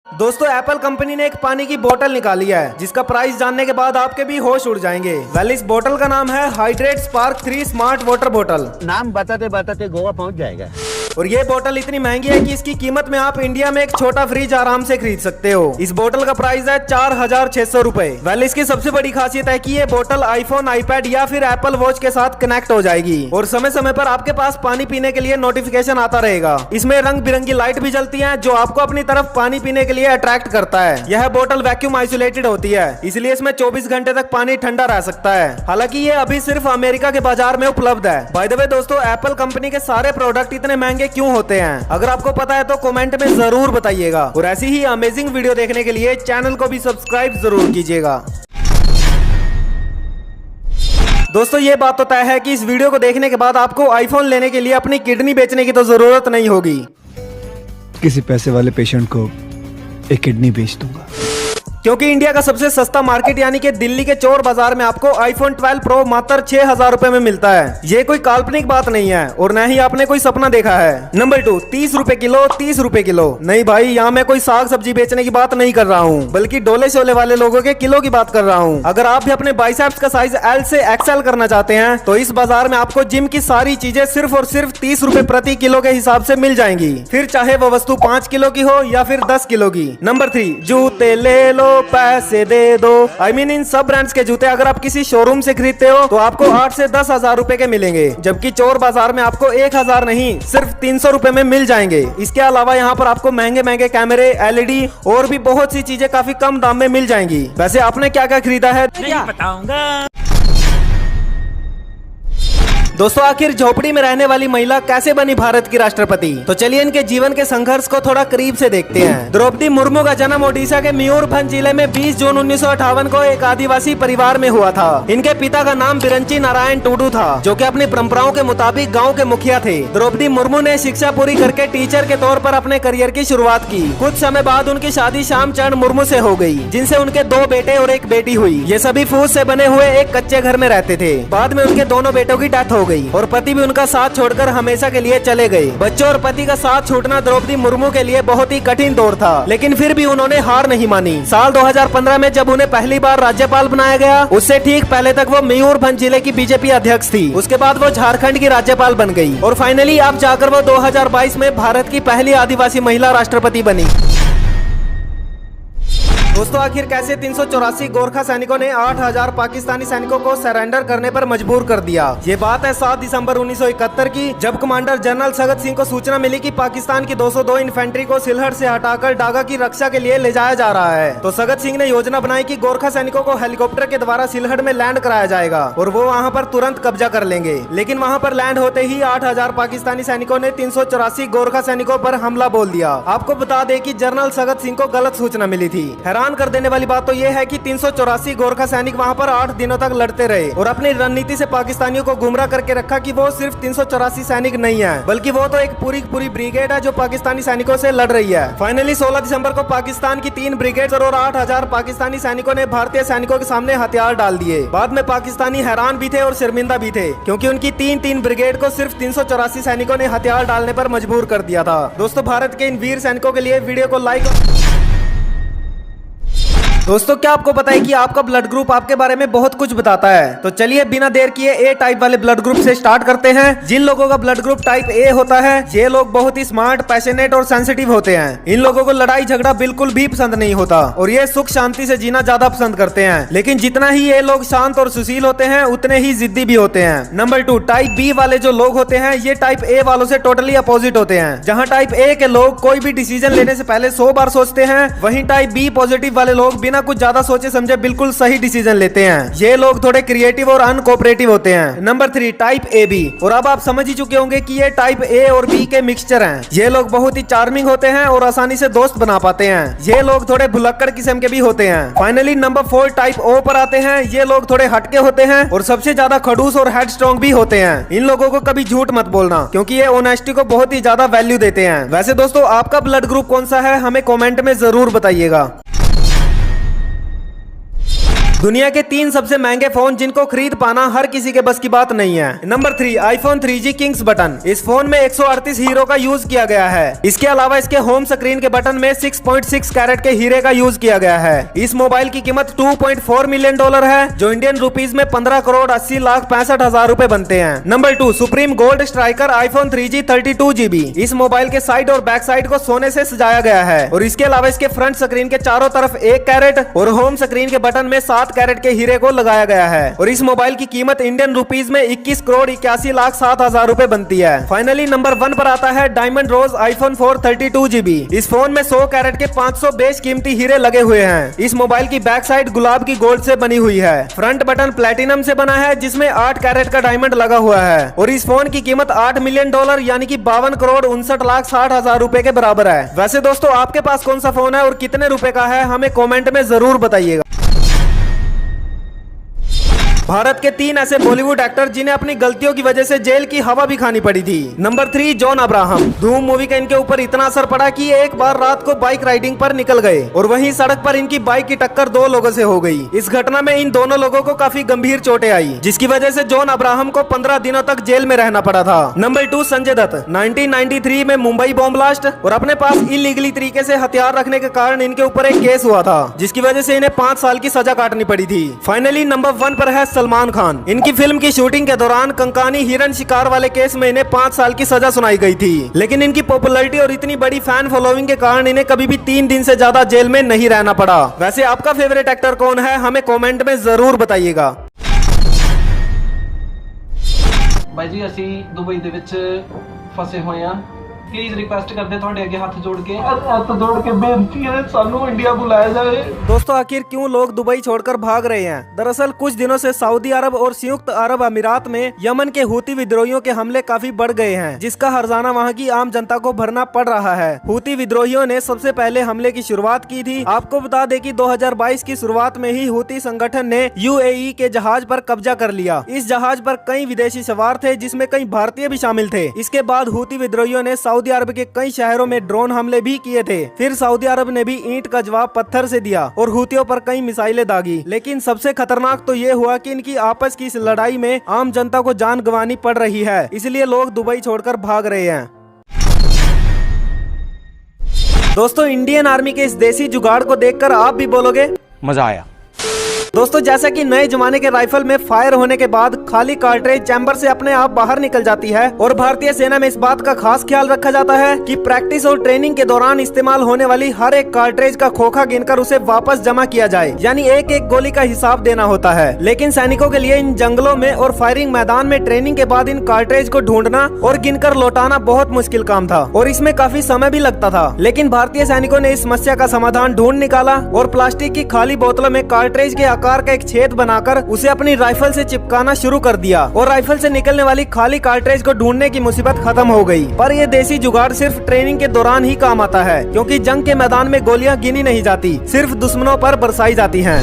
दोस्तों Apple company ने एक पानी की बोतल निकाली है जिसका प्राइस जानने के बाद आपके भी होश उड़ जाएंगे। वेल इस बोतल का नाम है हाइड्रेट स्पार्क 3 स्मार्ट वाटर बोतल। नाम बताते बताते गोवा पहुंच जाएगा। और ये बोतल इतनी महंगी है कि इसकी कीमत में आप इंडिया में एक छोटा फ्रिज आराम से खरीद सकते हो। इस बोतल का प्राइस है 4600 रुपए। वेल इसकी सबसे बड़ी खासियत है कि ये बोतल आईफोन, आईपैड या फिर एप्पल वॉच के साथ कनेक्ट हो जाएगी और समय समय पर आपके पास पानी पीने के लिए नोटिफिकेशन आता रहेगा। इसमें रंग बिरंगी लाइट भी जलती है जो आपको अपनी तरफ पानी पीने के लिए अट्रैक्ट करता है। यह बोतल वैक्यूम आइसोलेटेड होती है, इसलिए इसमें 24 घंटे तक पानी ठंडा रह सकता है। हालांकि ये अभी सिर्फ अमेरिका के बाजार में उपलब्ध है। बाय द वे दोस्तों, एप्पल कंपनी के सारे प्रोडक्ट इतने महंगे क्यों होते हैं? अगर आपको पता है तो कमेंट में जरूर बताइएगा और ऐसी ही अमेजिंग वीडियो देखने के लिए चैनल को भी सब्सक्राइब जरूर कीजिएगा। दोस्तों ये बात तो तय है कि इस वीडियो को देखने के बाद आपको आईफोन लेने के लिए अपनी किडनी बेचने की तो जरूरत नहीं होगी। किसी पैसे वाले पेशेंट को एक किडनी बेच दूंगा, क्योंकि इंडिया का सबसे सस्ता मार्केट यानी कि दिल्ली के चोर बाजार में आपको आईफोन 12 प्रो मात्र 6000 रुपए में मिलता है। ये कोई काल्पनिक बात नहीं है और न ही आपने कोई सपना देखा है। नंबर 2, 30 रुपए किलो, 30 रुपए किलो। नहीं भाई, यहाँ मैं कोई साग सब्जी बेचने की बात नहीं कर रहा हूँ, बल्कि डोले शोले वाले लोगों के किलो की बात कर रहा हूँ। अगर आप भी अपने बाइसेप्स का साइज एल से एक्सएल करना चाहते हैं तो इस बाजार में आपको जिम की सारी चीजें सिर्फ और सिर्फ 30 रुपए प्रति किलो के हिसाब से मिल जाएंगी, फिर चाहे वो वस्तु 5 किलो की हो या फिर 10 किलो की। नंबर 3, जूते ले लो पैसे दे दो। I mean, इन सब ब्रांड्स के जूते अगर आप किसी शोरूम से खरीदते हो तो आपको 8 से 10 हजार रुपए के मिलेंगे, जबकि चोर बाजार में आपको 1000 नहीं सिर्फ 300 रुपए में मिल जाएंगे। इसके अलावा यहाँ पर आपको महंगे महंगे कैमरे, एलईडी और भी बहुत सी चीजें काफी कम दाम में मिल जाएंगी। वैसे आपने क्या क्या खरीदा है नहीं बताऊंगा। दोस्तों आखिर झोपड़ी में रहने वाली महिला कैसे बनी भारत की राष्ट्रपति? तो चलिए इनके जीवन के संघर्ष को थोड़ा करीब से देखते हैं। द्रौपदी मुर्मू का जन्म ओडिशा के मयूरभंज जिले में 20 जून 1958 को एक आदिवासी परिवार में हुआ था। इनके पिता का नाम बिरंची नारायण टूडू था, जो कि अपनी परंपराओं के मुताबिक गाँव के मुखिया थे। द्रौपदी मुर्मू ने शिक्षा पूरी करके टीचर के तौर पर अपने करियर की शुरुआत की। कुछ समय बाद उनकी शादी श्यामचरण मुर्मू से हो गई, जिनसे उनके 2 बेटे और एक बेटी हुई। ये सभी फूस से बने हुए एक कच्चे घर में रहते थे। बाद में उनके दोनों बेटों की डेथ हो गई और पति भी उनका साथ छोड़कर हमेशा के लिए चले गए। बच्चों और पति का साथ छूटना द्रौपदी मुर्मू के लिए बहुत ही कठिन दौर था, लेकिन फिर भी उन्होंने हार नहीं मानी। साल 2015 में जब उन्हें पहली बार राज्यपाल बनाया गया, उससे ठीक पहले तक वो मयूरभंज जिले की बीजेपी अध्यक्ष थी। उसके बाद वो झारखंड की राज्यपाल बन गई और फाइनली अब जाकर वो 2022 में भारत की पहली आदिवासी महिला राष्ट्रपति बनी। दोस्तों आखिर कैसे 384 गोरखा सैनिकों ने 8000 पाकिस्तानी सैनिकों को सरेंडर करने पर मजबूर कर दिया? ये बात है 7 दिसंबर 1971 की, जब कमांडर जनरल सगत सिंह को सूचना मिली कि पाकिस्तान की 202 इन्फेंट्री को सिलहट से हटाकर डागा की रक्षा के लिए ले जाया जा रहा है। तो सगत सिंह ने योजना बनाई कि गोरखा सैनिकों को हेलीकॉप्टर के द्वारा सिलहट में लैंड कराया जाएगा और वो वहाँ पर तुरंत कब्जा कर लेंगे। लेकिन वहाँ पर लैंड होते ही 8000 पाकिस्तानी सैनिकों ने 384 गोरखा सैनिकों पर हमला बोल दिया। आपको बता दें कि जनरल सगत सिंह को गलत सूचना मिली थी। हैरान कर देने वाली बात तो यह है कि 384 गोरखा सैनिक वहां पर 8 दिनों तक लड़ते रहे और अपनी रणनीति से पाकिस्तानियों को गुमराह करके रखा कि वो सिर्फ 384 सैनिक नहीं है, बल्कि वो तो एक पूरी ब्रिगेड है जो पाकिस्तानी सैनिकों से लड़ रही है। फाइनली 16 दिसंबर को पाकिस्तान की 3 ब्रिगेड और 8000 पाकिस्तानी सैनिकों ने भारतीय सैनिकों के सामने हथियार डाल दिए। बाद में पाकिस्तानी हैरान भी थे और शर्मिंदा भी थे, क्योंकि उनकी 3 ब्रिगेड को सिर्फ 384 सैनिकों ने हथियार डालने पर मजबूर कर दिया था। दोस्तों भारत के इन वीर सैनिकों के लिए वीडियो को लाइक। दोस्तों क्या आपको पता है कि आपका ब्लड ग्रुप आपके बारे में बहुत कुछ बताता है? तो चलिए बिना देर किए ए टाइप वाले ब्लड ग्रुप से स्टार्ट करते हैं। जिन लोगों का ब्लड ग्रुप टाइप ए होता है, ये लोग बहुत ही स्मार्ट, पैशनेट और सेंसिटिव होते हैं। इन लोगों को लड़ाई झगड़ा बिल्कुल भी पसंद नहीं होता और ये सुख शांति से जीना ज्यादा पसंद करते हैं। लेकिन जितना ही ये लोग शांत और सुशील होते हैं, उतने ही जिद्दी भी होते हैं। नंबर 2, टाइप बी वाले जो लोग होते हैं, ये टाइप ए वालों से टोटली अपोजिट होते हैं। जहाँ टाइप ए के लोग कोई भी डिसीजन लेने से पहले 100 बार सोचते हैं, वहीं टाइप बी पॉजिटिव वाले लोग बिना कुछ ज्यादा सोचे समझे बिल्कुल सही डिसीजन लेते हैं। ये लोग थोड़े क्रिएटिव और अनकोऑपरेटिव होते हैं। Number 3, type A B. और अब आप समझ ही चुके होंगे कि ये टाइप ए और बी के मिक्सचर हैं। ये लोग बहुत ही चार्मिंग होते हैं और आसानी से दोस्त बना पाते हैं। ये लोग थोड़े भुलक्कड़ किस्म के भी होते हैं। फाइनली नंबर 4, टाइप ओ पर आते हैं। ये लोग थोड़े हटके होते हैं और सबसे ज्यादा खड़ूस और हेडस्ट्रॉन्ग भी होते हैं। इन लोगों को कभी झूठ मत बोलना, क्योंकि ये ऑनेस्टी को बहुत ही ज्यादा वैल्यू देते हैं। वैसे दोस्तों आपका ब्लड ग्रुप कौन सा है, हमें कॉमेंट में जरूर बताइएगा। दुनिया के 3 सबसे महंगे फोन जिनको खरीद पाना हर किसी के बस की बात नहीं है। Number 3, iPhone 3G Kings button. इस फोन में 138 हीरो का यूज किया गया है। इसके अलावा इसके होम स्क्रीन के बटन में 6.6 कैरेट के हीरे का यूज किया गया है। इस मोबाइल की कीमत $2.4 मिलियन है, जो इंडियन रुपीज में 15,80,65,000 रुपए बनते हैं। Number 2, supreme gold striker iPhone 3G 32GB। इस मोबाइल के साइड और बैक साइड को सोने से सजाया गया है और इसके अलावा इसके फ्रंट स्क्रीन के चारों तरफ 1 कैरेट और होम स्क्रीन के बटन में 7 कैरेट के हीरे को लगाया गया है और इस मोबाइल की कीमत इंडियन रुपीज में 21,81,07,000 रुपए बनती है। फाइनली नंबर 1 पर आता है डायमंड रोज आईफोन 4 32GB। इस फोन में 100 कैरेट के 500 बेश कीमती हीरे लगे हुए हैं। इस मोबाइल की बैक साइड गुलाब की गोल्ड से बनी हुई है। फ्रंट बटन प्लेटिनम से बना है जिसमें 8 कैरेट का डायमंड लगा हुआ है और इस फोन की कीमत $8 मिलियन यानी कि 52,59,60,000 रुपए के बराबर है। वैसे दोस्तों, आपके पास कौन सा फोन है और कितने रुपए का है, हमें कमेंट में जरूर बताइएगा। भारत के 3 ऐसे बॉलीवुड एक्टर जिन्हें अपनी गलतियों की वजह से जेल की हवा भी खानी पड़ी थी। Number 3, John Abraham. धूम मूवी का इनके ऊपर इतना असर पड़ा कि ये एक बार रात को बाइक राइडिंग पर निकल गए और वहीं सड़क पर इनकी बाइक की टक्कर 2 लोगों से हो गई। इस घटना में इन दोनों लोगों को काफी गंभीर चोटें आई, जिसकी वजह से जॉन अब्राहम को 15 दिनों तक जेल में रहना पड़ा था। नंबर 2, संजय दत्त। 1993 में मुंबई बॉम्ब ब्लास्ट और अपने पास इलीगली तरीके से हथियार रखने के कारण इनके ऊपर एक केस हुआ था, जिसकी वजह से इन्हें 5 साल की सजा काटनी पड़ी थी। फाइनली नंबर 1 पर है सलमान खान। इनकी फिल्म की शूटिंग के दौरान कंकानी हिरन शिकार वाले केस में इन्हें 5 साल की सजा सुनाई गई थी, लेकिन इनकी पॉपुलैरिटी और इतनी बड़ी फैन फॉलोइंग के कारण इन्हें कभी भी 3 दिन से ज्यादा जेल में नहीं रहना पड़ा। वैसे आपका फेवरेट एक्टर कौन है, हमें कमेंट में जरूर बताइएगा। ਬਾਈ ਜੀ ਅਸੀਂ ਦੁਬਈ ਦੇ ਵਿੱਚ ਫਸੇ ਹੋਏ ਆ। प्लीज रिक्वेस्ट करते ਤੁਹਾਡੇ ਅੱਗੇ ਹੱਥ ਜੋੜ ਕੇ ਬੇਨਤੀ है ਸਾਨੂੰ इंडिया बुलाया जाए। दोस्तों, आखिर क्यों लोग दुबई छोड़कर भाग रहे हैं? दरअसल कुछ दिनों से सऊदी अरब और संयुक्त अरब अमीरात में यमन के हूती विद्रोहियों के हमले काफी बढ़ गए हैं, जिसका हर्जाना वहां की आम जनता को भरना पड़ रहा है। हूती विद्रोहियों ने सबसे पहले हमले की शुरुआत की थी। आपको बता दें कि 2022 की शुरुआत में ही हूती संगठन ने UAE के जहाज पर कब्जा कर लिया। इस जहाज पर कई विदेशी सवार थे, जिसमें कई भारतीय भी शामिल थे। इसके बाद हूती विद्रोहियों ने सऊदी अरब के कई शहरों में ड्रोन हमले भी किए थे। फिर सऊदी अरब ने भी ईंट का जवाब पत्थर से दिया और हूतियों पर कई मिसाइलें दागी। लेकिन सबसे खतरनाक तो ये हुआ कि इनकी आपस की इस लड़ाई में आम जनता को जान गंवानी पड़ रही है, इसलिए लोग दुबई छोड़कर भाग रहे हैं। दोस्तों, इंडियन आर्मी के इस देसी जुगाड़ को देखकर आप भी बोलोगे मजा आया। दोस्तों, जैसा कि नए जमाने के राइफल में फायर होने के बाद खाली कार्ट्रिज चैम्बर से अपने आप बाहर निकल जाती है और भारतीय सेना में इस बात का खास ख्याल रखा जाता है कि प्रैक्टिस और ट्रेनिंग के दौरान इस्तेमाल होने वाली हर एक कार्ट्रिज का खोखा गिनकर उसे वापस जमा किया जाए, यानी एक एक गोली का हिसाब देना होता है। लेकिन सैनिकों के लिए इन जंगलों में और फायरिंग मैदान में ट्रेनिंग के बाद इन कार्ट्रिज को ढूंढना और गिनकर लौटाना बहुत मुश्किल काम था और इसमें काफी समय भी लगता था। लेकिन भारतीय सैनिकों ने इस समस्या का समाधान ढूंढ निकाला और प्लास्टिक की खाली बोतलों में कार्ट्रिज के आकार का एक छेद बनाकर उसे अपनी राइफल से चिपकाना शुरू कर दिया और राइफल से निकलने वाली खाली कार्ट्रिज को ढूंढने की मुसीबत खत्म हो गई। पर यह देसी जुगाड़ सिर्फ ट्रेनिंग के दौरान ही काम आता है, क्योंकि जंग के मैदान में गोलियां गिनी नहीं जाती, सिर्फ दुश्मनों पर बरसाई जाती हैं।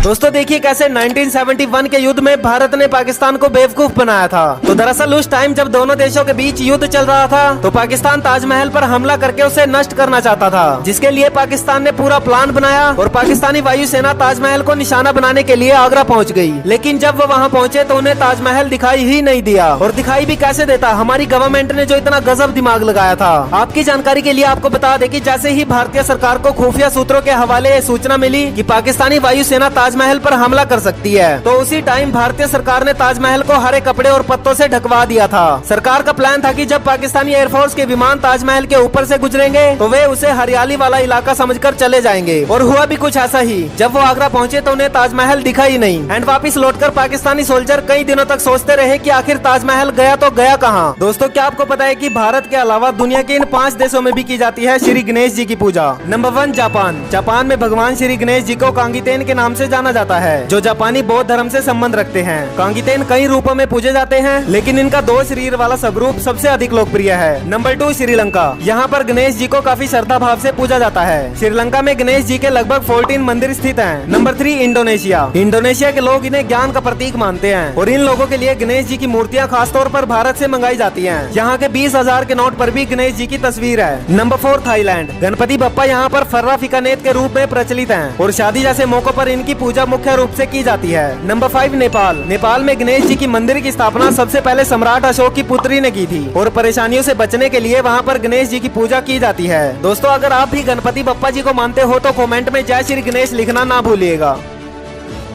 दोस्तों, देखिए कैसे 1971 के युद्ध में भारत ने पाकिस्तान को बेवकूफ बनाया था। तो दरअसल उस टाइम जब दोनों देशों के बीच युद्ध चल रहा था तो पाकिस्तान ताजमहल पर हमला करके उसे नष्ट करना चाहता था, जिसके लिए पाकिस्तान ने पूरा प्लान बनाया और पाकिस्तानी वायुसेना ताजमहल को निशाना बनाने के लिए आगरा पहुंच गई। लेकिन जब वो वहां पहुंचे तो उन्हें ताजमहल दिखाई ही नहीं दिया। और दिखाई भी कैसे देता, हमारी गवर्नमेंट ने जो इतना गजब दिमाग लगाया था। आपकी जानकारी के लिए आपको बता दें कि जैसे ही भारतीय सरकार को खुफिया सूत्रों के हवाले सूचना मिली कि पाकिस्तानी वायुसेना ताजमहल पर हमला कर सकती है, तो उसी टाइम भारतीय सरकार ने ताजमहल को हरे कपड़े और पत्तों से ढकवा दिया था। सरकार का प्लान था कि जब पाकिस्तानी एयरफोर्स के विमान ताजमहल के ऊपर से गुजरेंगे तो वे उसे हरियाली वाला इलाका समझकर चले जाएंगे। और हुआ भी कुछ ऐसा ही। जब वो आगरा पहुंचे तो उन्हें ताजमहल दिखा ही नहीं एंड वापिस लौटकर पाकिस्तानी सोल्जर कई दिनों तक सोचते रहे कि आखिर ताजमहल गया तो गया कहाँ। दोस्तों, क्या आपको पता है कि भारत के अलावा दुनिया के इन 5 देशों में भी की जाती है श्री गणेश जी की पूजा। Number 1, Japan. जापान में भगवान श्री गणेश जी को कांगीतेन के नाम से जाना माना जाता है, जो जापानी बौद्ध धर्म से संबंध रखते हैं। कांगीतेन कई रूपों में पूजे जाते हैं, लेकिन इनका 2 शरीर वाला स्वरूप सबसे अधिक लोकप्रिय है। नंबर 2 श्रीलंका। यहाँ पर गणेश जी को काफी श्रद्धा भाव से पूजा जाता है। श्रीलंका में गणेश जी के लगभग 14 मंदिर स्थित हैं। Number 3 Indonesia. इंडोनेशिया के लोग इन्हें ज्ञान का प्रतीक मानते हैं और इन लोगों के लिए गणेश जी की मूर्तियाँ खासतौर पर भारत से मंगाई जाती हैं। यहाँ के 20,000 के नोट पर भी गणेश जी की तस्वीर है। Number 4 Thailand. गणपति बप्पा यहाँ पर फर्रा फिकानेत के रूप में प्रचलित हैं और शादी जैसे मौकों पर इनकी पूजा मुख्य रूप से की जाती है। नंबर 5 नेपाल। नेपाल में गणेश जी की मंदिर की स्थापना सबसे पहले सम्राट अशोक की पुत्री ने की थी और परेशानियों से बचने के लिए वहाँ पर गणेश जी की पूजा की जाती है। दोस्तों, अगर आप भी गणपति बप्पा जी को मानते हो तो कमेंट में जय श्री गणेश लिखना ना भूलिएगा।